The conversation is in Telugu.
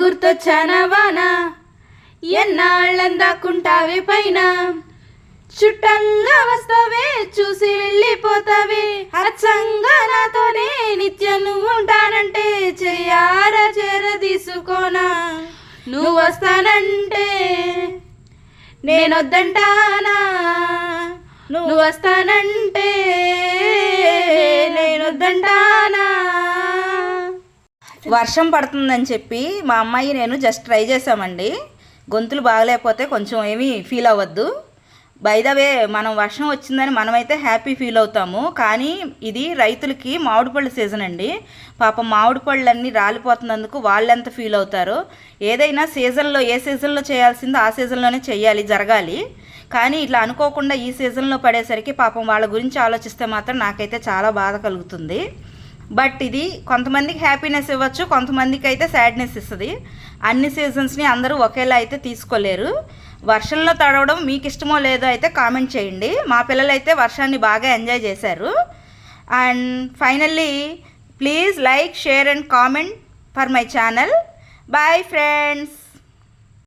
గుర్తొచ్చానా వాన ఎన్నాళ్ళందాకుంటావే పైన చుట్టంగా వస్తావే చూసి వెళ్ళిపోతావే అచ్చంగా నాతోనే నిత్యం నువ్వు ఉంటానంటే చెయ్యార చేర తీసుకోనా నువ్వు వస్తానంటే నేనొద్దంటానా నువ్వు వస్తానంటే నేనొద్దంటానా. వర్షం పడుతుందని చెప్పి మా అమ్మాయి నేను జస్ట్ ట్రై చేసామండి. గొంతులు బాగలేకపోతే కొంచెం ఏమీ ఫీల్ అవ్వద్దు. బై ద వే మనం వర్షం వచ్చిందని మనమైతే హ్యాపీ ఫీల్ అవుతాము, కానీ ఇది రైతులకి మామిడి పళ్ళు సీజన్ అండి. పాపం మామిడి పళ్ళన్నీ రాలిపోతున్నందుకు వాళ్ళు ఎంత ఫీల్ అవుతారో. ఏదైనా సీజన్లో ఏ సీజన్లో చేయాల్సిందో ఆ సీజన్లోనే చేయాలి, జరగాలి. కానీ ఇట్లా అనుకోకుండా ఈ సీజన్లో పడేసరికి పాపం వాళ్ళ గురించి ఆలోచిస్తే మాత్రం నాకైతే చాలా బాధ కలుగుతుంది. బట్ ఇది కొంతమందికి హ్యాపీనెస్ ఇవ్వచ్చు, కొంతమందికి అయితే సాడ్నెస్ ఇస్తుంది. అన్ని సీజన్స్ని అందరూ ఒకేలా అయితే తీసుకోలేరు. వర్షంలో తడవడం మీకు ఇష్టమో లేదో అయితే కామెంట్ చేయండి. మా పిల్లలు అయితే వర్షాన్ని బాగా ఎంజాయ్ చేశారు. And finally please like, share and comment for my channel. Bye friends.